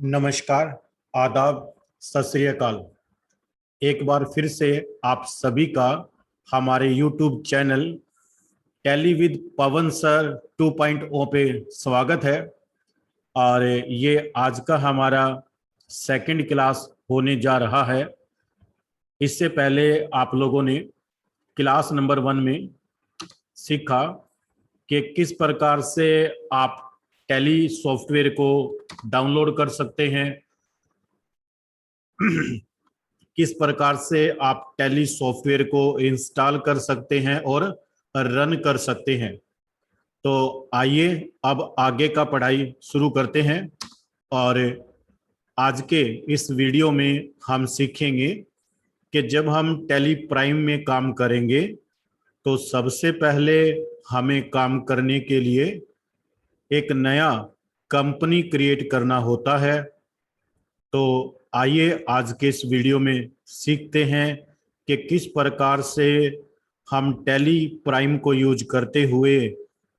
नमस्कार, आदाब, सत श्री अकाल। एक बार फिर से आप सभी का हमारे YouTube channel tally with Pawan sir 2.0 पे स्वागत है। और ये आज का हमारा सेकंड क्लास होने जा रहा है। इससे पहले आप लोगों ने क्लास नंबर 1 में सीखा कि किस प्रकार से आप टैली सॉफ्टवेयर को डाउनलोड कर सकते हैं, किस प्रकार से आप टैली सॉफ्टवेयर को इंस्टॉल कर सकते हैं और रन कर सकते हैं। तो आइए अब आगे का पढ़ाई शुरू करते हैं। और आज के इस वीडियो में हम सीखेंगे कि जब हम टैली प्राइम में काम करेंगे तो सबसे पहले हमें काम करने के लिए एक नया कंपनी क्रिएट करना होता है। तो आइए आज के इस वीडियो में सीखते हैं कि किस प्रकार से हम टैली प्राइम को यूज करते हुए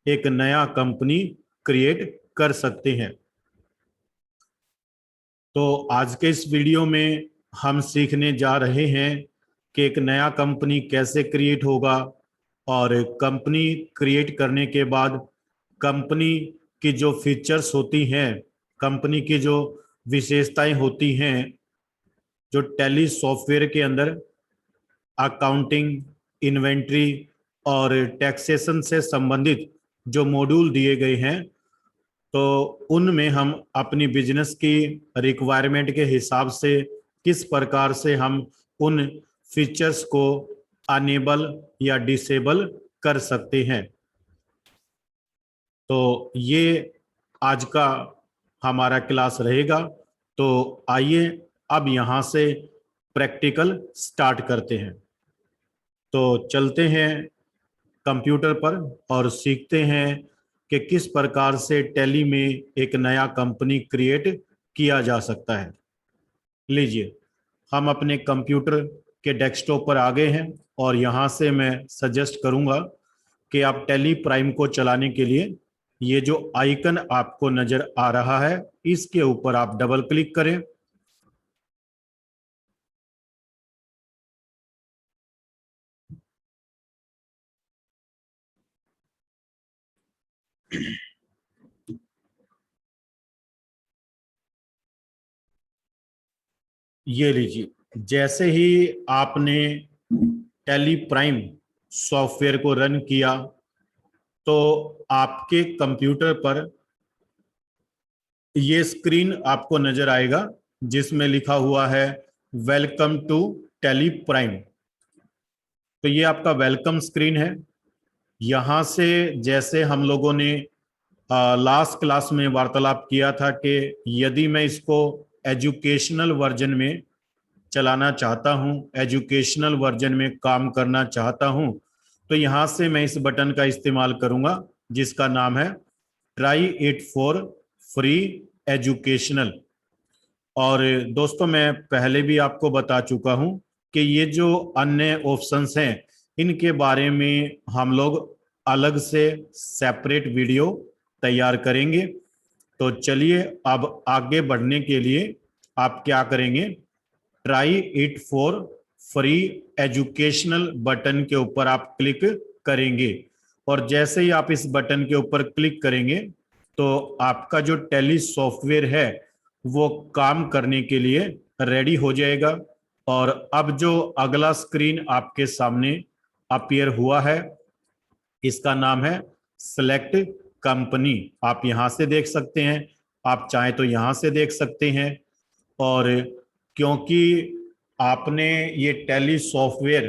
एक नया कंपनी क्रिएट कर सकते हैं। तो आज के इस वीडियो में हम सीखने जा रहे हैं कि एक नया कंपनी कैसे क्रिएट होगा, और कंपनी क्रिएट करने के बाद कंपनी की जो फीचर्स होती हैं, कंपनी की जो विशेषताएं होती हैं, जो टैली सॉफ्टवेयर के अंदर अकाउंटिंग, इन्वेंट्री और टैक्सेशन से संबंधित जो मॉड्यूल दिए गए हैं, तो उनमें हम अपनी बिजनेस की रिक्वायरमेंट के हिसाब से किस प्रकार से हम उन फीचर्स को अनेबल या डिसेबल कर सकते हैं। तो ये आज का हमारा क्लास रहेगा। तो आइए अब यहाँ से प्रैक्टिकल स्टार्ट करते हैं। तो चलते हैं कंप्यूटर पर और सीखते हैं कि किस प्रकार से टैली में एक नया कंपनी क्रिएट किया जा सकता है। लीजिए, हम अपने कंप्यूटर के डेस्कटॉप पर आ गए हैं और यहाँ से मैं सजेस्ट करूँगा कि आप टैली प्राइम को चलाने के लिए ये जो आइकन आपको नजर आ रहा है, इसके ऊपर आप डबल क्लिक करें। ये लीजिए, जैसे ही आपने टैली प्राइम सॉफ्टवेयर को रन किया तो आपके कंप्यूटर पर ये स्क्रीन आपको नजर आएगा जिसमें लिखा हुआ है वेलकम टू टैली प्राइम। तो ये आपका वेलकम स्क्रीन है। यहाँ से जैसे हम लोगों ने लास्ट क्लास में वार्तालाप किया था कि यदि मैं इसको एजुकेशनल वर्जन में चलाना चाहता हूँ, एजुकेशनल वर्जन में काम करना चाहता हूँ, तो यहाँ से मैं इस बटन का इस्तेमाल करूँगा जिसका नाम है try it for free educational. और दोस्तों, मैं पहले भी आपको बता चुका हूँ कि ये जो अन्य ऑप्शंस हैं, इनके बारे में हम लोग अलग से सेपरेट वीडियो तैयार करेंगे। तो चलिए, अब आगे बढ़ने के लिए आप क्या करेंगे, try it for free educational button के ऊपर आप क्लिक करेंगे। और जैसे ही आप इस बटन के ऊपर क्लिक करेंगे तो आपका जो टैली सॉफ्टवेयर है वो काम करने के लिए रेडी हो जाएगा। और अब जो अगला स्क्रीन आपके सामने अपीयर हुआ है, इसका नाम है सेलेक्ट कंपनी। आप यहां से देख सकते हैं, आप चाहें तो यहां से देख सकते हैं। और क्योंकि आपने ये टैली सॉफ्टवेयर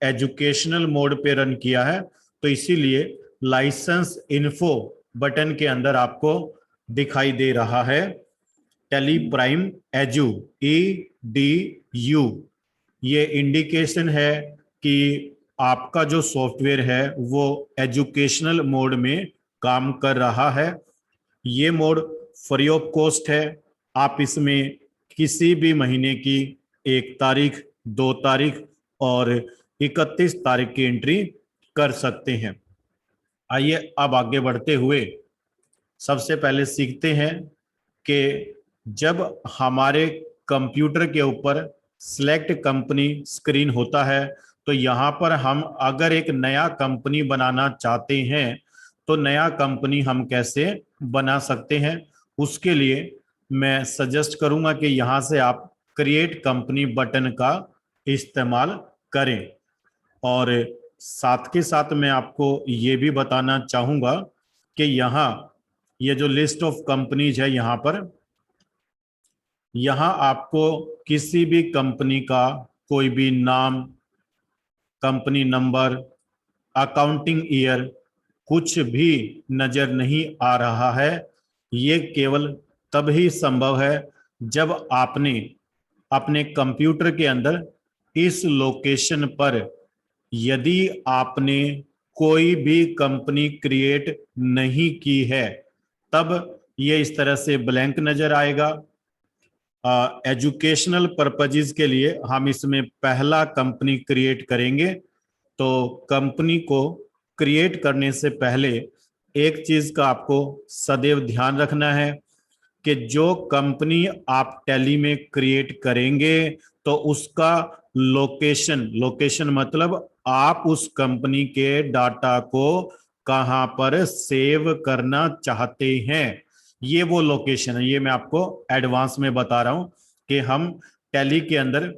एजुकेशनल मोड पे रन किया है, तो इसीलिए लाइसेंस इन्फो बटन के अंदर आपको दिखाई दे रहा है टैली प्राइम एजू, EDU। ये इंडिकेशन है कि आपका जो सॉफ्टवेयर है वो एजुकेशनल मोड में काम कर रहा है। ये मोड फ्री ऑफ कॉस्ट है। आप इसमें किसी भी महीने की 1 तारीख, 2 तारीख और 31 तारीख की एंट्री कर सकते हैं। आइए अब आगे बढ़ते हुए सबसे पहले सीखते हैं कि जब हमारे कंप्यूटर के ऊपर सिलेक्ट कंपनी स्क्रीन होता है, तो यहाँ पर हम अगर एक नया कंपनी बनाना चाहते हैं तो नया कंपनी हम कैसे बना सकते हैं, उसके लिए मैं सजेस्ट करूंगा कि यहाँ से आप क्रिएट कंपनी बटन का इस्तेमाल करें। और साथ के साथ मैं आपको ये भी बताना चाहूंगा कि यहाँ ये जो लिस्ट ऑफ कंपनीज है, यहाँ आपको किसी भी कंपनी का कोई भी नाम, कंपनी नंबर, अकाउंटिंग ईयर कुछ भी नजर नहीं आ रहा है। ये केवल तभी संभव है जब आपने अपने कंप्यूटर के अंदर इस लोकेशन पर, यदि आपने कोई भी कंपनी क्रिएट नहीं की है, तब ये इस तरह से ब्लैंक नजर आएगा। एजुकेशनल पर्पजेज के लिए हम इसमें पहला कंपनी क्रिएट करेंगे। तो कंपनी को क्रिएट करने से पहले एक चीज का आपको सदैव ध्यान रखना है कि जो कंपनी आप टैली में क्रिएट करेंगे तो उसका लोकेशन, लोकेशन मतलब आप उस कंपनी के डाटा को कहां पर सेव करना चाहते हैं, ये वो लोकेशन है। ये मैं आपको एडवांस में बता रहा हूं कि हम टैली के अंदर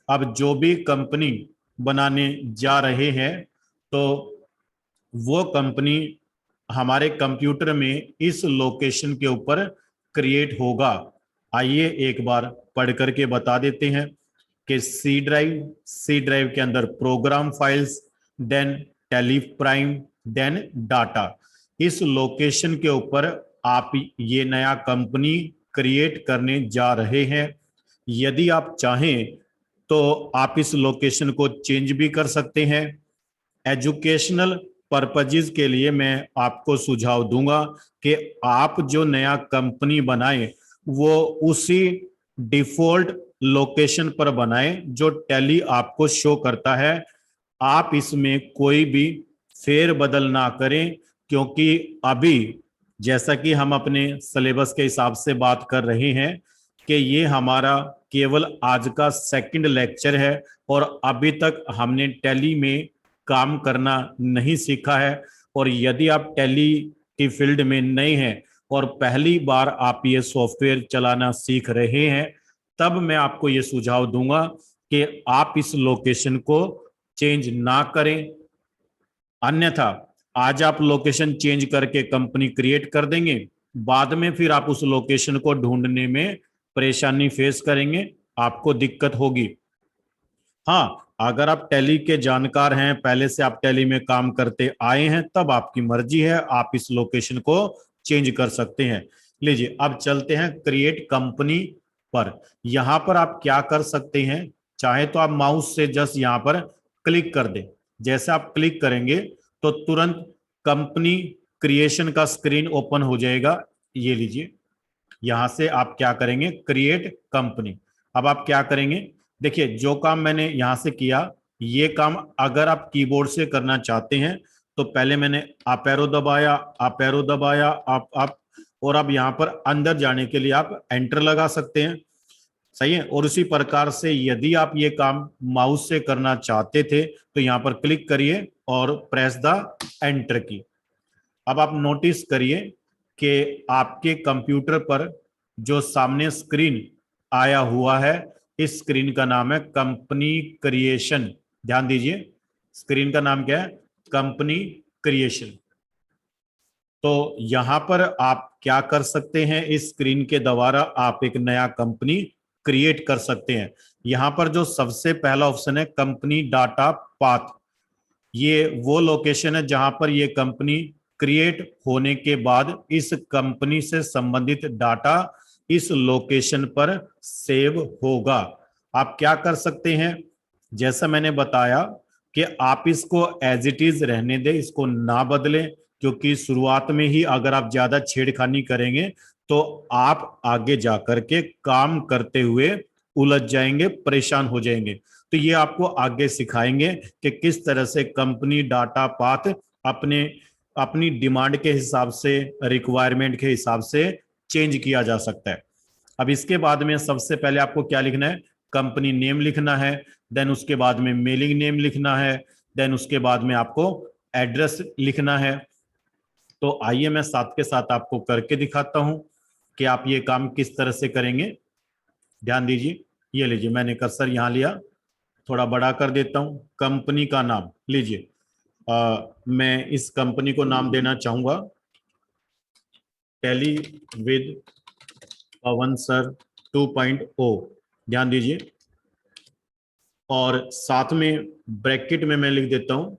अब जो भी कंपनी बनाने जा रहे हैं तो वो कंपनी हमारे कंप्यूटर में इस लोकेशन के ऊपर क्रिएट होगा। आइए एक बार पढ़ करके बता देते हैं कि सी ड्राइव के अंदर program files, then Tally Prime, then data. इस लोकेशन के ऊपर आप ये नया कंपनी क्रिएट करने जा रहे हैं। यदि आप चाहें तो आप इस लोकेशन को चेंज भी कर सकते हैं। एजुकेशनल पर्पजेज के लिए मैं आपको सुझाव दूंगा कि आप जो नया कंपनी बनाएं वो उसी डिफॉल्ट लोकेशन पर बनाएं जो टैली आपको शो करता है। आप इसमें कोई भी फेर बदल ना करें, क्योंकि अभी जैसा कि हम अपने सिलेबस के हिसाब से बात कर रहे हैं कि ये हमारा केवल आज का सेकंड लेक्चर है और अभी तक हमने टैली में काम करना नहीं सीखा है। और यदि आप टैली की फील्ड में नए हैं और पहली बार आप ये सॉफ्टवेयर चलाना सीख रहे हैं, तब मैं आपको ये सुझाव दूंगा कि आप इस लोकेशन को चेंज ना करें। अन्यथा आज आप लोकेशन चेंज करके कंपनी क्रिएट कर देंगे, बाद में फिर आप उस लोकेशन को ढूंढने में परेशानी फेस करेंगे, आपको दिक्कत होगी। हाँ, अगर आप टैली के जानकार हैं, पहले से आप टैली में काम करते आए हैं, तब आपकी मर्जी है, आप इस लोकेशन को चेंज कर सकते हैं। लीजिए अब चलते हैं क्रिएट कंपनी पर। यहां पर आप क्या कर सकते हैं, चाहे तो आप माउस से जस्ट यहां पर क्लिक कर दें। जैसे आप क्लिक करेंगे तो तुरंत कंपनी क्रिएशन का स्क्रीन ओपन हो जाएगा। ये लीजिए, यहां से आप क्या करेंगे, क्रिएट कंपनी। अब आप क्या करेंगे, देखिए जो काम मैंने यहां से किया, ये काम अगर आप कीबोर्ड से करना चाहते हैं तो पहले मैंने अप एरो दबाया, अप एरो दबाया, अप, और अब यहां पर अंदर जाने के लिए आप एंटर लगा सकते हैं। सही है। और उसी प्रकार से यदि आप ये काम माउस से करना चाहते थे तो यहां पर क्लिक करिए और प्रेस द एंटर की। अब आप नोटिस करिए कि आपके कंप्यूटर पर जो सामने स्क्रीन आया हुआ है, इस स्क्रीन का नाम है कंपनी क्रिएशन। ध्यान दीजिए, स्क्रीन का नाम क्या है, कंपनी क्रिएशन। तो यहां पर आप क्या कर सकते हैं, इस स्क्रीन के द्वारा आप एक नया कंपनी क्रिएट कर सकते हैं। यहां पर जो सबसे पहला ऑप्शन है कंपनी डाटा पाथ, ये वो लोकेशन है जहां पर ये कंपनी क्रिएट होने के बाद इस कंपनी से संबंधित डाटा इस लोकेशन पर सेव होगा। आप क्या कर सकते हैं, जैसा मैंने बताया कि आप इसको एज इट इज रहने दें, इसको ना बदलें, क्योंकि शुरुआत में ही अगर आप ज्यादा छेड़खानी करेंगे तो आप आगे जाकर के काम करते हुए उलझ जाएंगे, परेशान हो जाएंगे। तो ये आपको आगे सिखाएंगे कि किस तरह से कंपनी डाटा पाथ अपने अपनी डिमांड के हिसाब से, रिक्वायरमेंट के हिसाब से चेंज किया जा सकता है। अब इसके बाद में सबसे पहले आपको क्या लिखना है, कंपनी नेम लिखना है, देन उसके बाद में मेलिंग नेम लिखना है, देन उसके बाद में आपको एड्रेस लिखना है। तो आइए मैं साथ के साथ आपको करके दिखाता हूं कि आप ये काम किस तरह से करेंगे। ध्यान दीजिए, ये लीजिए मैंने कर्सर यहां लिया, थोड़ा बड़ा कर देता हूं। कंपनी का नाम लीजिए, मैं इस कंपनी को नाम देना चाहूंगा टेली विद पवन सर 2.0। ध्यान दीजिए, और साथ में ब्रैकेट में मैं लिख देता हूं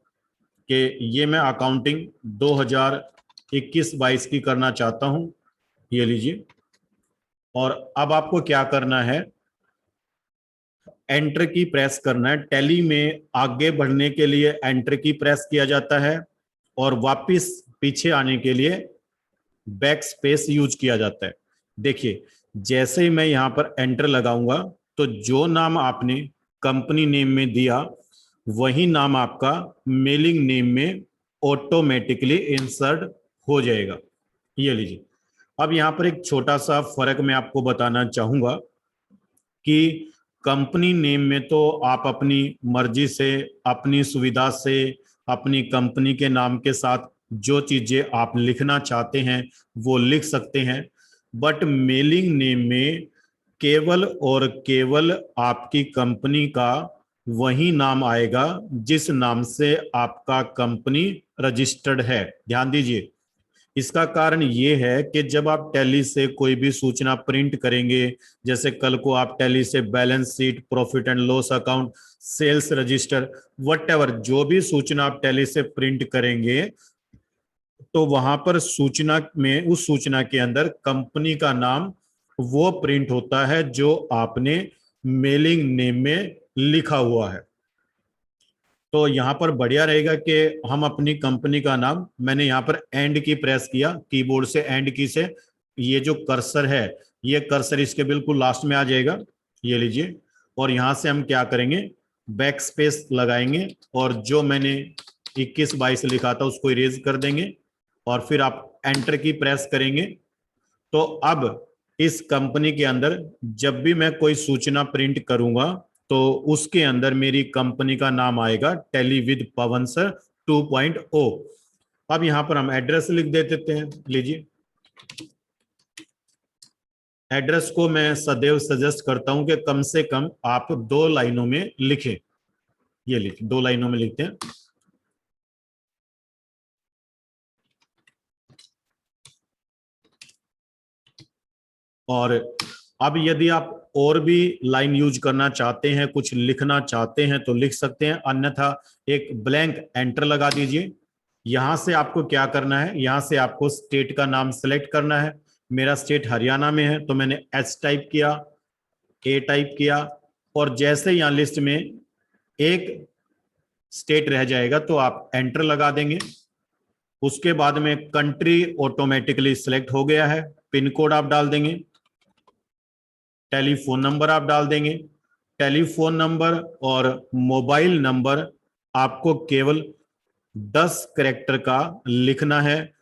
कि ये मैं अकाउंटिंग 2021-22 की करना चाहता हूं। ये लीजिए, और अब आपको क्या करना है, एंटर की प्रेस करना है। टैली में आगे बढ़ने के लिए एंटर की प्रेस किया जाता है, और वापस पीछे आने के लिए बैक स्पेस यूज किया जाता है। देखिए, जैसे ही मैं यहां पर एंटर लगाऊंगा तो जो नाम आपने कंपनी नेम में दिया वही नाम आपका मेलिंग नेम में ऑटोमेटिकली इंसर्ट हो जाएगा। ये लीजिए, अब यहां पर एक छोटा सा फर्क मैं आपको बताना चाहूंगा कि कंपनी नेम में तो आप अपनी मर्जी से, अपनी सुविधा से, अपनी कंपनी के नाम के साथ जो चीजें आप लिखना चाहते हैं वो लिख सकते हैं। बट मेलिंग नेम में केवल और केवल आपकी कंपनी का वही नाम आएगा जिस नाम से आपका कंपनी रजिस्टर्ड है। ध्यान दीजिए, इसका कारण ये है कि जब आप टैली से कोई भी सूचना प्रिंट करेंगे, जैसे कल को आप टैली से balance sheet, profit and loss account, sales register, whatever जो भी सूचना आप टैली से प्रिंट करेंगे, तो वहां पर सूचना में, उस सूचना के अंदर कंपनी का नाम वो प्रिंट होता है जो आपने मेलिंग नेम में लिखा हुआ है। तो यहाँ पर बढ़िया रहेगा कि हम अपनी कंपनी का नाम, मैंने यहाँ पर एंड की प्रेस किया कीबोर्ड से, एंड की से, ये जो कर्सर है ये कर्सर इसके बिल्कुल लास्ट में आ जाएगा। ये लीजिए, और यहाँ से हम क्या करेंगे, बैक स्पेस लगाएंगे, और जो मैंने 21-22 लिखा था उसको इरेज कर देंगे, और फिर आप एंटर की प्रेस करेंगे। तो अब इस कंपनी के अंदर जब भी मैं कोई सूचना प्रिंट करूंगा तो उसके अंदर मेरी कंपनी का नाम आएगा टेली विद पवन सर 2.0। अब यहां पर हम एड्रेस लिख दे देते हैं। लीजिए, एड्रेस को मैं सदैव सजेस्ट करता हूं कि कम से कम आप 2 लाइनों में लिखें। ये लिखिए, 2 लाइनों में लिखते हैं। और अब यदि आप और भी लाइन यूज करना चाहते हैं, कुछ लिखना चाहते हैं तो लिख सकते हैं, अन्यथा एक ब्लैंक एंटर लगा दीजिए। यहां से आपको क्या करना है, यहां से आपको स्टेट का नाम सेलेक्ट करना है। मेरा स्टेट हरियाणा में है तो मैंने एस टाइप किया, ए टाइप किया, और जैसे यहां लिस्ट में एक स्टेट रह जाएगा तो आप एंटर लगा देंगे। उसके बाद में कंट्री ऑटोमेटिकली सिलेक्ट हो गया है, पिन कोड आप डाल देंगे, टेलीफोन नंबर आप डाल देंगे। टेलीफोन नंबर और मोबाइल नंबर आपको केवल 10 कैरेक्टर का लिखना है।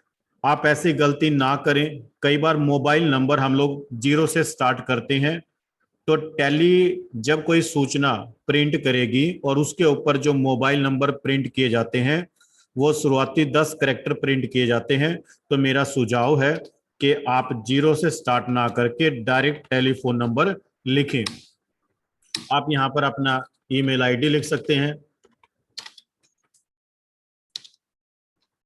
आप ऐसी गलती ना करें, कई बार मोबाइल नंबर हम लोग 0 से स्टार्ट करते हैं, तो टैली जब कोई सूचना प्रिंट करेगी और उसके ऊपर जो मोबाइल नंबर प्रिंट किए जाते हैं वो शुरुआती 10 कैरेक्टर प्रिंट किए जाते हैं। तो मेरा सुझाव है कि आप 0 से स्टार्ट ना करके डायरेक्ट टेलीफोन नंबर लिखें। आप यहां पर अपना ईमेल आईडी लिख सकते हैं,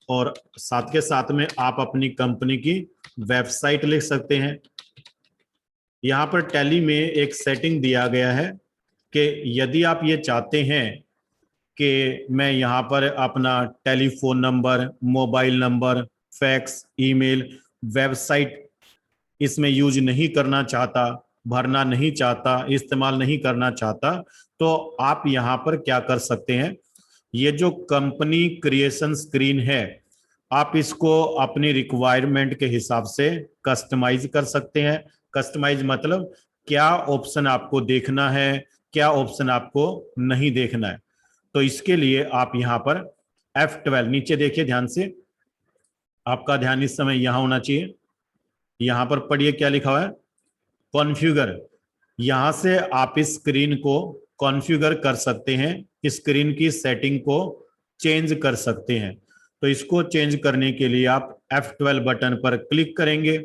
और साथ के साथ में आप अपनी कंपनी की वेबसाइट लिख सकते हैं। यहां पर टैली में एक सेटिंग दिया गया है कि यदि आप ये चाहते हैं कि मैं यहाँ पर अपना telephone number, mobile number, fax, email, website इसमें यूज नहीं करना चाहता, भरना नहीं चाहता, इस्तेमाल नहीं करना चाहता, तो आप यहाँ पर क्या कर सकते हैं, ये जो कंपनी क्रिएशन स्क्रीन है आप इसको अपनी रिक्वायरमेंट के हिसाब से कस्टमाइज कर सकते हैं। कस्टमाइज मतलब क्या ऑप्शन आपको देखना है, क्या ऑप्शन आपको नहीं देखना है। तो इसके लिए आप यहां पर F12 नीचे देखिए ध्यान से, आपका ध्यान इस समय यहां होना चाहिए। यहां पर पढ़िए क्या लिखा हुआ है, कॉन्फ़िगर, यहां से आप इस स्क्रीन को कॉन्फ़िगर कर सकते हैं, स्क्रीन की सेटिंग को चेंज कर सकते हैं। तो इसको चेंज करने के लिए आप F12 बटन पर क्लिक करेंगे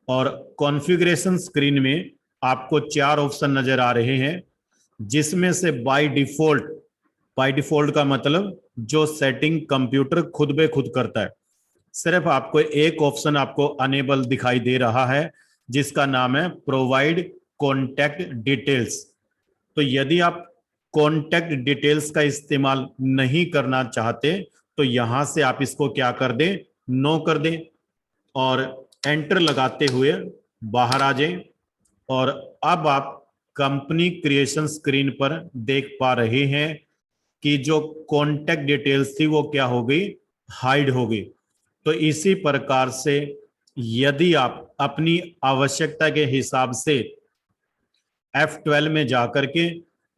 और कॉन्फ़िगरेशन स्क्रीन में आपको 4 ऑप्शन नजर आ रहे हैं, जिसमें से बाय डिफॉल्ट का मतलब जो सेटिंग कंप्यूटर खुद बे खुद करता है, सिर्फ आपको एक ऑप्शन आपको अनेबल दिखाई दे रहा है, जिसका नाम है प्रोवाइड कॉन्टैक्ट डिटेल्स। तो यदि आप कॉन्टैक्ट डिटेल्स का इस्तेमाल नहीं करना चाहते तो यहां से आप इसको क्या कर दें, नो कर दें और एंटर लगाते हुए बाहर आ जाएं। और अब आप कंपनी क्रिएशन स्क्रीन पर देख पा रहे हैं कि जो कॉन्टैक्ट डिटेल्स थी वो क्या हो गई, हाइड हो गई। तो इसी प्रकार से यदि आप अपनी आवश्यकता के हिसाब से F12 में जाकर के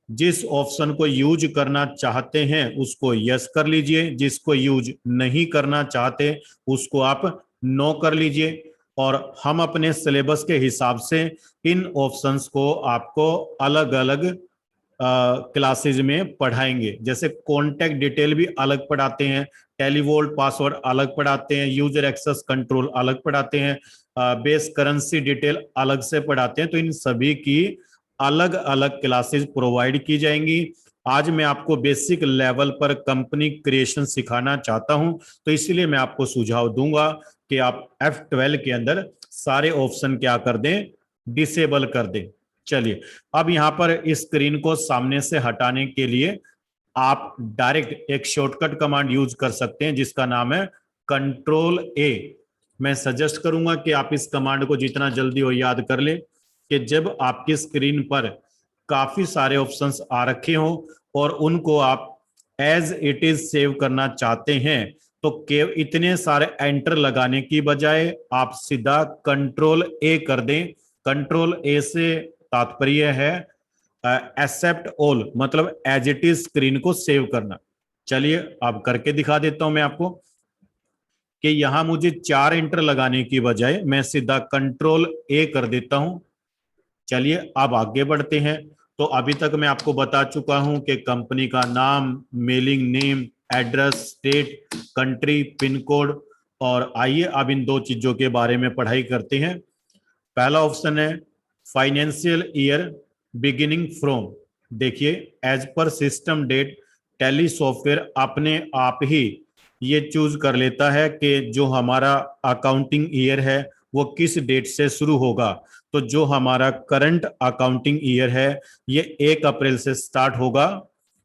जिस ऑप्शन को यूज करना चाहते हैं उसको यस कर लीजिए, जिसको यूज नहीं करना चाहते उसको आप नो कर लीजिए। और हम अपने सिलेबस के हिसाब से इन ऑप्शंस को आपको अलग अलग क्लासेज में पढ़ाएंगे। जैसे कॉन्टैक्ट डिटेल भी अलग पढ़ाते हैं, टेलीवोल्ट पासवर्ड अलग पढ़ाते हैं, यूजर एक्सेस कंट्रोल अलग पढ़ाते हैं, बेस करेंसी डिटेल अलग से पढ़ाते हैं। तो इन सभी की अलग अलग क्लासेस प्रोवाइड की जाएंगी। आज मैं आपको बेसिक लेवल पर कंपनी क्रिएशन सिखाना चाहता हूं, तो इसलिए मैं आपको सुझाव दूंगा कि आप F12 के अंदर सारे ऑप्शन क्या कर दें, डिसेबल कर दें। चलिए, अब यहां पर इस स्क्रीन को सामने से हटाने के लिए आप डायरेक्ट एक शॉर्टकट कमांड यूज कर सकते हैं, जिसका नाम है Ctrl+A। मैं सजेस्ट करूंगा कि आप इस कमांड को जितना जल्दी हो याद कर ले, कि जब आपकी स्क्रीन पर काफी सारे ऑप्शंस आ रखे हों और उनको आप एज इट इज सेव करना चाहते हैं, तो केवल इतने सारे एंटर लगाने की बजाय आप सीधा Ctrl+A कर दें। Ctrl+A से तात्पर्य है एक्सेप्ट ऑल, मतलब एज इट इज स्क्रीन को सेव करना। चलिए अब करके दिखा देता हूं मैं आपको कि यहां मुझे 4 एंटर लगाने की बजाय मैं सीधा Ctrl+A कर देता हूं। चलिए अब आगे बढ़ते हैं। तो अभी तक मैं आपको बता चुका हूं कि कंपनी का नाम, mailing name, address, state, country, pin code. और आइए अब इन 2 चीजों के बारे में पढ़ाई करते हैं। पहला ऑप्शन है फाइनेंशियल ईयर बिगिनिंग फ्रॉम। देखिए, as per system date Tally software अपने आप ही ये चूज कर लेता है कि जो हमारा अकाउंटिंग ईयर है वो किस डेट से शुरू होगा। तो जो हमारा करंट अकाउंटिंग ईयर है ये 1 अप्रैल से स्टार्ट होगा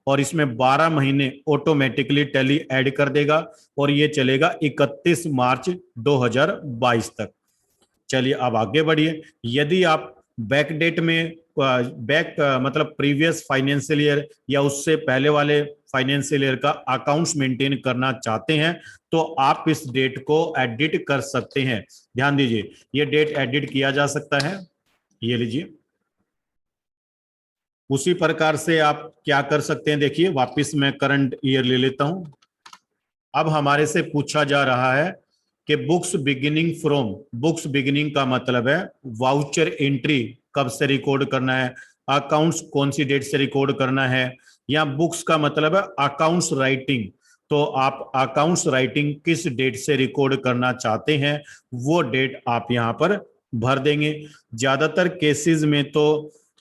और इसमें 12 महीने ऑटोमेटिकली टैली ऐड कर देगा और ये चलेगा 31 मार्च 2022 तक। चलिए अब आगे बढ़िए। यदि आप बैक डेट में बैक मतलब प्रीवियस फाइनेंशियल ईयर या उससे पहले वाले फाइनेंशियल ईयर का अकाउंट्स मेंटेन करना चाहते हैं तो आप इस डेट को एडिट कर सकते हैं। ध्यान दीजिए, ये डेट एडिट किया जा सकता है, ये लीजिए। उसी प्रकार से आप क्या कर सकते हैं, देखिए वापस मैं करंट ईयर ले लेता हूं। अब हमारे से पूछा जा रहा है कि books beginning from, books beginning का मतलब है वाउचर एंट्री कब से रिकॉर्ड करना है, अकाउंट्स कौन सी डेट से रिकॉर्ड करना है, या बुक्स का मतलब है अकाउंट्स राइटिंग। तो आप अकाउंट्स राइटिंग किस डेट से रिकॉर्ड करना चाहते हैं वो डेट आप यहां पर भर देंगे। ज्यादातर केसेस में तो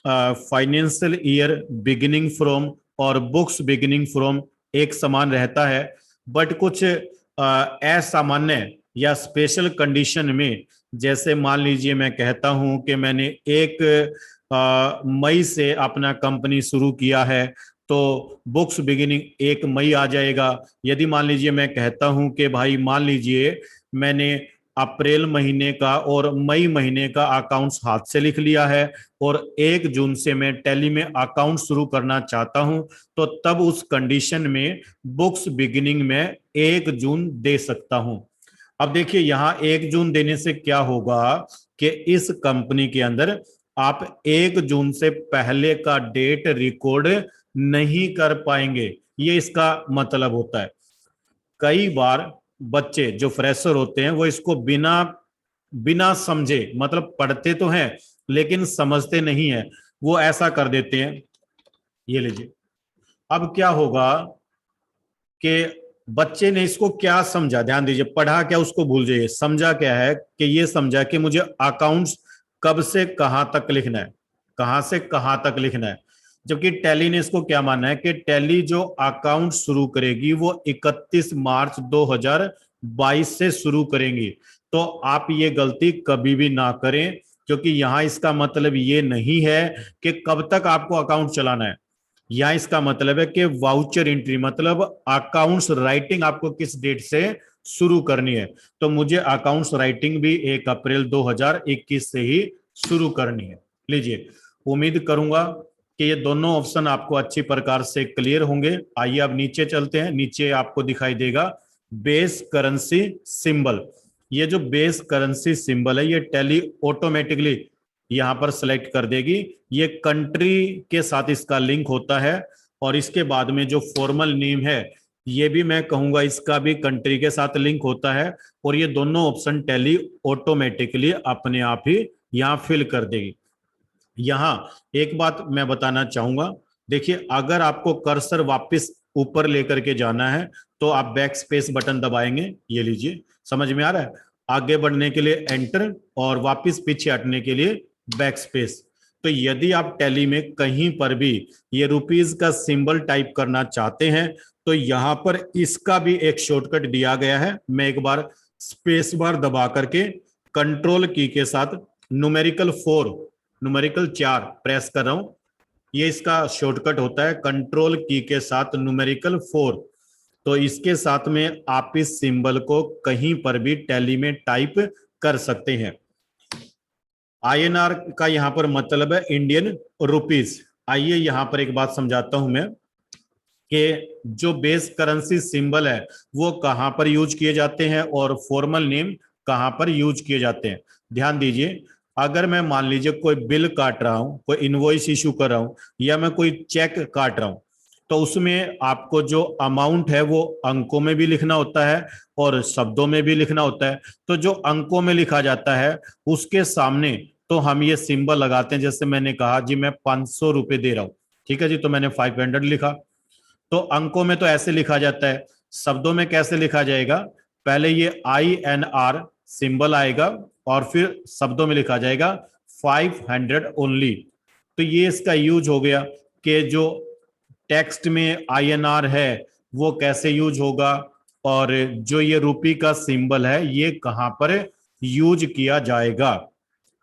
फाइनेंशियल ईयर बिगिनिंग फ्रॉम और बुक्स बिगिनिंग फ्रॉम एक समान रहता है, बट कुछ असामान्य या स्पेशल कंडीशन में, जैसे मान लीजिए मैं कहता हूं कि मैंने 1 मई से अपना कंपनी शुरू किया है तो बुक्स बिगिनिंग 1 मई आ जाएगा। यदि मान लीजिए मैं कहता हूं कि भाई मान लीजिए मैंने अप्रैल महीने का और मई महीने का अकाउंट्स हाथ से लिख लिया है और 1 जून से मैं टैली में अकाउंट शुरू करना चाहता हूं, तो तब उस कंडीशन में बुक्स बिगिनिंग में 1 जून दे सकता हूं। अब देखिए यहां 1 जून देने से क्या होगा कि इस कंपनी के अंदर आप 1 जून से पहले का डेट रिकॉर्ड नहीं कर पाएंगे, ये इसका मतलब होता है। कई बार बच्चे जो फ्रेशर होते हैं वो इसको बिना बिना समझे, मतलब पढ़ते तो हैं लेकिन समझते नहीं है, वो ऐसा कर देते हैं। ये लीजिए, अब क्या होगा कि बच्चे ने इसको क्या समझा, ध्यान दीजिए, पढ़ा क्या उसको भूल जाइए, समझा क्या है कि ये समझा कि मुझे अकाउंट्स कब से कहां तक लिखना है, कहां से कहां तक लिखना है। जबकि टैली ने इसको क्या माना है कि टैली जो अकाउंट शुरू करेगी वो 31 मार्च 2022 से शुरू करेंगी। तो आप ये गलती कभी भी ना करें, क्योंकि यहां इसका मतलब ये नहीं है कि कब तक आपको अकाउंट चलाना है। या इसका मतलब है कि वाउचर एंट्री मतलब अकाउंट्स राइटिंग आपको किस डेट से शुरू करनी है। तो मुझे अकाउंट्स राइटिंग भी 1 अप्रैल 2021 से ही शुरू करनी है। लीजिए, उम्मीद करूंगा कि ये दोनों ऑप्शन आपको अच्छी प्रकार से क्लियर होंगे। आइए अब नीचे चलते हैं। नीचे आपको दिखाई देगा बेस करेंसी सिंबल। ये जो बेस करेंसी सिंबल है ये टैली ऑटोमेटिकली यहां पर सेलेक्ट कर देगी। ये कंट्री के साथ इसका लिंक होता है, और इसके बाद में जो फॉर्मल नेम है ये भी मैं कहूंगा इसका भी कंट्री के साथ लिंक होता है। और ये दोनों ऑप्शन टैली ऑटोमेटिकली अपने आप ही यहां फिल कर देगी। यहां एक बात मैं बताना चाहूंगा, देखिए अगर आपको कर्सर वापस ऊपर लेकर के जाना है तो आप बैक स्पेस बटन दबाएंगे। ये लीजिए, समझ में आ रहा है? आगे बढ़ने के लिए एंटर और वापस पीछे हटने के लिए बैक स्पेस। तो यदि आप टैली में कहीं पर भी ये रुपीज का सिंबल टाइप करना चाहते हैं तो यहां पर इसका भी एक शॉर्टकट दिया गया है। मैं एक बार स्पेस बार दबा करके कंट्रोल की के साथ न्यूमेरिकल 4 न्यूमेरिकल 4 प्रेस कर रहा हूं। ये इसका शॉर्टकट होता है कंट्रोल की के साथ न्यूमेरिकल 4। तो इसके साथ में आप इस सिंबल को कहीं पर भी टैली में टाइप कर सकते हैं। आईएनआर का यहां पर मतलब है इंडियन रुपीज। आइए यहां पर एक बात समझाता हूं मैं कि जो बेस करेंसी सिंबल है वो कहां पर यूज किए जाते हैं और फॉर्मल नेम कहां पर यूज किए जाते हैं। ध्यान दीजिए, अगर मैं मान लीजिए कोई बिल काट रहा हूं, कोई इनवॉइस इशू कर रहा हूं, या मैं कोई चेक काट रहा हूं, तो उसमें आपको जो अमाउंट है वो अंकों में भी लिखना होता है और शब्दों में भी लिखना होता है। तो जो अंकों में लिखा जाता है उसके सामने तो हम ये सिंबल लगाते हैं। जैसे मैंने कहा जी मैं 500 रुपए दे रहा हूं, ठीक है जी, तो मैंने 500 लिखा। तो अंकों में तो ऐसे लिखा जाता है, शब्दों में कैसे लिखा जाएगा? पहले ये INR सिंबल आएगा और फिर शब्दों में लिखा जाएगा 500 ओनली। तो ये इसका यूज हो गया कि जो टेक्स्ट में INR है वो कैसे यूज होगा, और जो ये रुपी का सिंबल है ये कहां पर यूज किया जाएगा।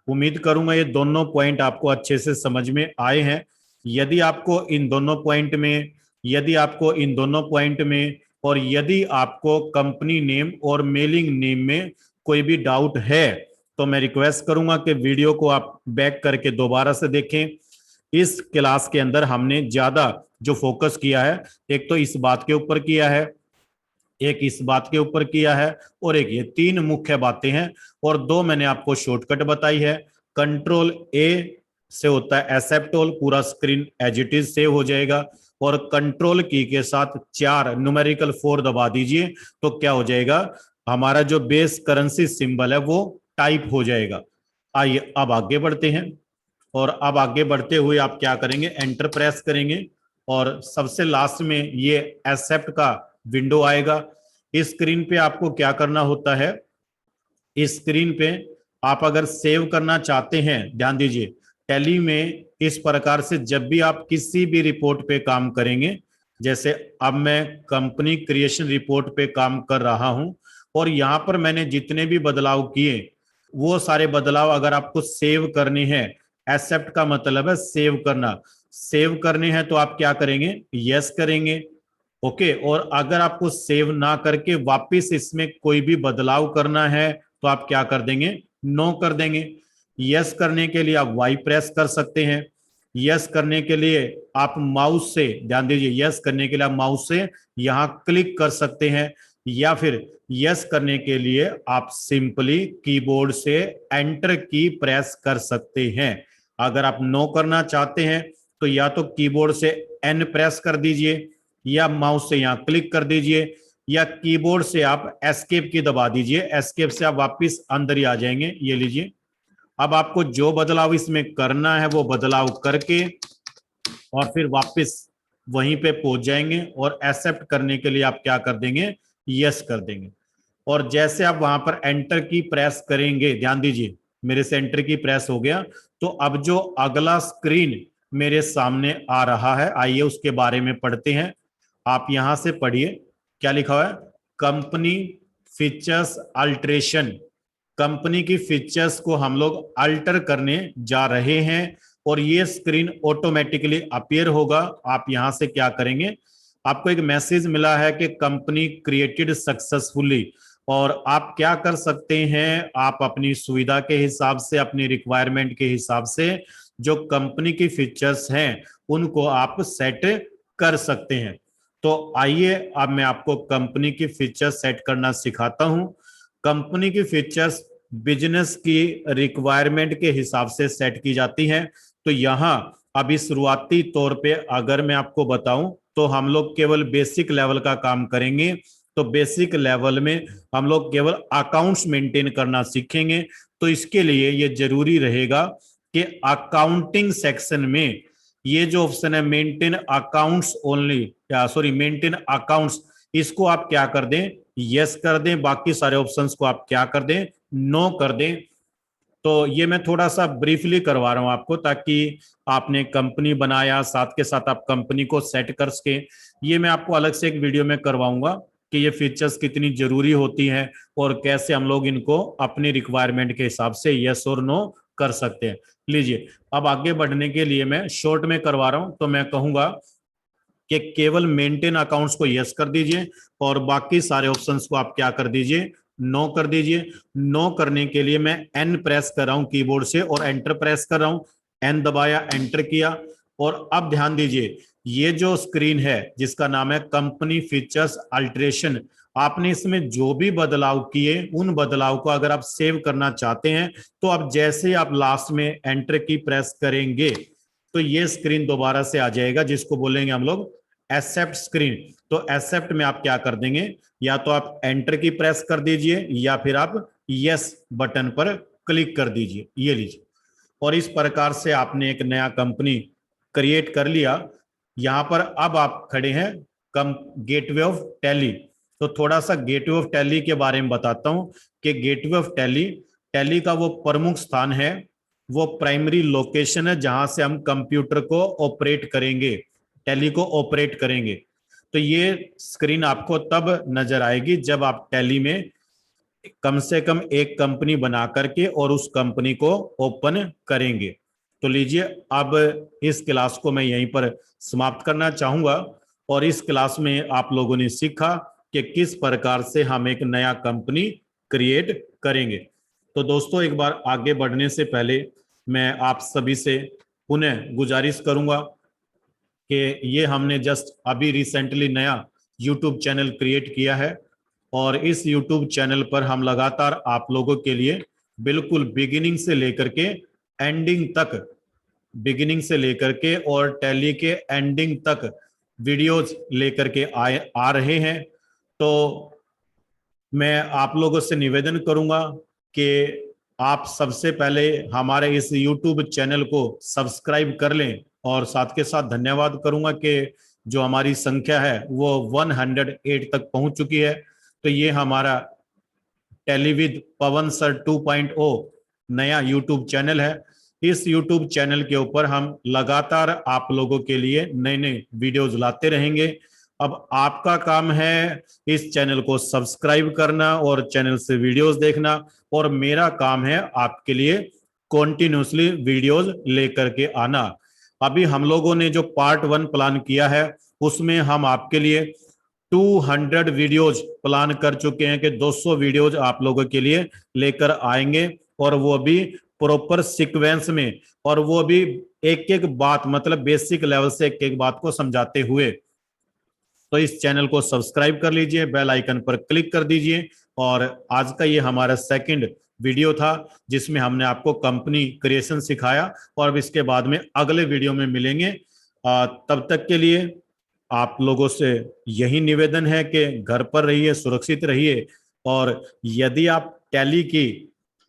उम्मीद करूंगा ये दोनों पॉइंट आपको अच्छे से समझ में आए हैं। यदि आपको इन दोनों पॉइंट में यदि आपको इन दोनों पॉइंट में और यदि आपको कंपनी नेम और मेलिंग नेम में कोई भी डाउट है तो मैं रिक्वेस्ट करूंगा कि वीडियो को आप बैक करके दोबारा से देखें। इस क्लास के अंदर हमने ज्यादा जो फोकस किया है, एक तो इस बात के ऊपर किया है, एक इस बात के ऊपर किया है, और एक ये 3 मुख्य बातें हैं। और 2 मैंने आपको शॉर्टकट बताई है। कंट्रोल A से होता है एक्सेप्ट ऑल, पूरा screen as it is save हो जाएगा। और कंट्रोल की के साथ 4 न्यूमेरिकल 4 दबा दीजिए तो क्या हो जाएगा, हमारा जो बेस करेंसी सिंबल है वो टाइप हो जाएगा। आइए अब आगे बढ़ते हैं। और अब आगे बढ़ते हुए आप क्या करेंगे, एंटर प्रेस करेंगे और सबसे लास्ट में ये एक्सेप्ट का विंडो आएगा। इस स्क्रीन पे आपको क्या करना होता है, इस स्क्रीन पे आप अगर सेव करना चाहते हैं, ध्यान दीजिए, टैली में इस प्रकार से जब भी आप किसी भी रिपोर्ट पे काम करेंगे, जैसे अब मैं कंपनी क्रिएशन रिपोर्ट पे काम कर रहा हूं और यहां पर मैंने जितने भी बदलाव किए वो सारे बदलाव अगर आपको सेव करने हैं, एक्सेप्ट का मतलब है सेव करना, सेव करने हैं तो आप क्या करेंगे, यस करेंगे। ओके, और अगर आपको सेव ना करके वापस इसमें कोई भी बदलाव करना है तो आप क्या कर देंगे, नो कर देंगे। यस करने के लिए आप वाई प्रेस कर सकते हैं। यस करने के लिए आप माउस से, ध्यान दीजिए, यस करने के लिए आप माउस से यहां क्लिक कर सकते हैं, या फिर यस करने के लिए आप सिंपली कीबोर्ड से एंटर की प्रेस कर सकते हैं। अगर आप नो करना चाहते हैं तो या तो कीबोर्ड से एन प्रेस कर दीजिए या माउस से यहां क्लिक कर दीजिए, या कीबोर्ड से आप एस्केप की दबा दीजिए, एस्केप से आप वापस अंदर ही आ जाएंगे। ये लीजिए, अब आपको जो बदलाव इसमें करना है वो बदलाव करके और फिर वापस वहीं पे पहुंच जाएंगे और एक्सेप्ट करने के लिए आप क्या कर देंगे, यस कर देंगे। और जैसे आप वहां पर एंटर की प्रेस करेंगे, ध्यान दीजिए मेरे से एंटर की प्रेस हो गया, तो अब जो अगला स्क्रीन मेरे सामने आ रहा है, आइए उसके बारे में पढ़ते हैं। आप यहां से पढ़िए क्या लिखा हुआ है, कंपनी फीचर्स अल्ट्रेशन। कंपनी की फीचर्स को हम लोग अल्टर करने जा रहे हैं और ये स्क्रीन ऑटोमेटिकली अपीयर होगा। आप यहां से क्या करेंगे, आपको एक मैसेज मिला है कि कंपनी क्रिएटेड सक्सेसफुली, और आप क्या कर सकते हैं, आप अपनी सुविधा के हिसाब से, अपनी रिक्वायरमेंट के हिसाब से जो कंपनी की फीचर्स हैं उनको आप सेट कर सकते हैं। तो आइए अब मैं आपको कंपनी की फीचर्स सेट करना सिखाता हूं। कंपनी की फीचर्स बिजनेस की रिक्वायरमेंट के हिसाब से सेट की जाती हैं। तो यहां अभी शुरुआती तौर पे अगर मैं आपको बताऊं तो हम लोग केवल बेसिक लेवल का काम करेंगे। तो बेसिक लेवल में हम लोग केवल अकाउंट्स मेंटेन करना सीखेंगे। तो इसके लिए ये जरूरी रहेगा कि अकाउंटिंग सेक्शन में ये जो ऑप्शन है मेंटेन अकाउंट्स ओनली, या सॉरी मेंटेन अकाउंट्स, इसको आप क्या कर दें, यस कर दें। बाकी सारे ऑप्शंस को आप क्या कर दें, नो कर दें। तो ये मैं थोड़ा सा ब्रीफली करवा रहा हूं आपको, ताकि आपने कंपनी बनाया साथ के साथ आप कंपनी को सेट कर सके। ये मैं आपको अलग से एक वीडियो में करवाऊंगा कि ये फीचर्स कितनी जरूरी होती हैं और कैसे हम लोग इनको अपनी रिक्वायरमेंट के हिसाब से यस और नो कर सकते हैं। लीजिए, अब आगे बढ़ने के लिए मैं शॉर्ट में करवा रहा हूं, तो मैं कहूंगा कि केवल मेंटेन अकाउंट्स को यस कर दीजिए और बाकी सारे ऑप्शंस को आप क्या कर दीजिए, नो कर दीजिए। नो करने के लिए मैं एन प्रेस कर रहा हूं कीबोर्ड से और एंटर प्रेस कर रहा हूं, एन दबाया, एंटर किया। और अब ध्यान दीजिए, ये जो स्क्रीन है जिसका नाम है कंपनी फीचर्स अल्ट्रेशन, आपने इसमें जो भी बदलाव किए उन बदलाव को अगर आप सेव करना चाहते हैं तो अब जैसे आप लास्ट में एंटर की प्रेस करेंगे तो ये स्क्रीन दोबारा से आ जाएगा, जिसको बोलेंगे हम लोग एक्सेप्ट स्क्रीन। तो एक्सेप्ट में आप क्या कर देंगे, या तो आप एंटर की प्रेस कर दीजिए या फिर आप यस बटन पर क्लिक कर दीजिए। ये लीजिए, और इस प्रकार से आपने एक नया कंपनी क्रिएट कर लिया। यहां पर अब आप खड़े हैं कम गेटवे ऑफ टैली। तो थोड़ा सा गेटवे ऑफ टैली के बारे में बताता हूं कि गेटवे ऑफ टैली, टैली का वो प्रमुख स्थान है, वो प्राइमरी लोकेशन है जहां से हम कंप्यूटर को ऑपरेट करेंगे, टैली को ऑपरेट करेंगे। तो ये स्क्रीन आपको तब नजर आएगी जब आप टैली में कम से कम एक कंपनी बना करके और उस कंपनी को ओपन करेंगे। तो लीजिए, अब इस क्लास को मैं यहीं पर समाप्त करना चाहूंगा। और इस क्लास में आप लोगों ने सीखा कि किस प्रकार से हम एक नया कंपनी क्रिएट करेंगे। तो दोस्तों, एक बार आगे बढ़ने से पहले मैं आप सभी से पुनः गुजारिश करूंगा कि ये हमने जस्ट अभी रिसेंटली नया यूट्यूब चैनल क्रिएट किया है और इस यूट्यूब चैनल पर हम लगातार आप लोगों के लिए बिल्कुल बिगिनिंग से लेकर के एंडिंग तक, बिगिनिंग से लेकर के और टैली के एंडिंग तक वीडियोज लेकर के आ रहे हैं। तो मैं आप लोगों से निवेदन करूंगा कि आप सबसे पहले हमारे इस YouTube चैनल को सब्सक्राइब कर लें, और साथ के साथ धन्यवाद करूंगा कि जो हमारी संख्या है वो 108 तक पहुंच चुकी है। तो ये हमारा टेलीविद पवन सर 2.0 नया YouTube चैनल है। इस YouTube चैनल के ऊपर हम लगातार आप लोगों के लिए नए नए वीडियोज लाते रहेंगे। अब आपका काम है इस चैनल को सब्सक्राइब करना और चैनल से वीडियोस देखना, और मेरा काम है आपके लिए कॉन्टिन्यूसली वीडियोस लेकर के आना। अभी हम लोगों ने जो पार्ट 1 प्लान किया है उसमें हम आपके लिए 200 वीडियोज प्लान कर चुके हैं कि 200 वीडियोज आप लोगों के लिए लेकर आएंगे, और वो भी प्रॉपर सीक्वेंस में, और वो भी एक एक बात, मतलब बेसिक लेवल से एक एक बात को समझाते हुए। तो इस चैनल को सब्सक्राइब कर लीजिए, बेल आइकन पर क्लिक कर दीजिए। और आज का ये हमारा सेकंड वीडियो था जिसमें हमने आपको कंपनी क्रिएशन सिखाया, और अब इसके बाद में अगले वीडियो में मिलेंगे। तब तक के लिए आप लोगों से यही निवेदन है कि घर पर रहिए, सुरक्षित रहिए, और यदि आप टैली की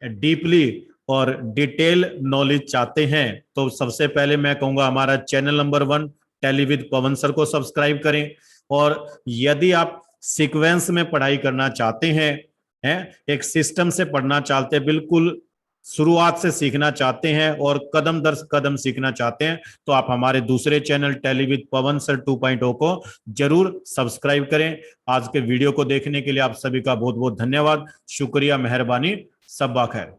डीपली और डिटेल नॉलेज चाहते हैं तो सबसे पहले मैं कहूंगा हमारा channel number 1 tally with Pawan sir को सब्सक्राइब करें। और यदि आप सीक्वेंस में पढ़ाई करना चाहते हैं एक सिस्टम से पढ़ना चाहते हैं, बिल्कुल शुरुआत से सीखना चाहते हैं और कदम दर कदम सीखना चाहते हैं, तो आप हमारे दूसरे channel tally with Pawan sir 2.0 को जरूर सब्सक्राइब करें। आज के वीडियो को देखने के लिए आप सभी का बहुत बहुत धन्यवाद, शुक्रिया, मेहरबानी, सब खैर।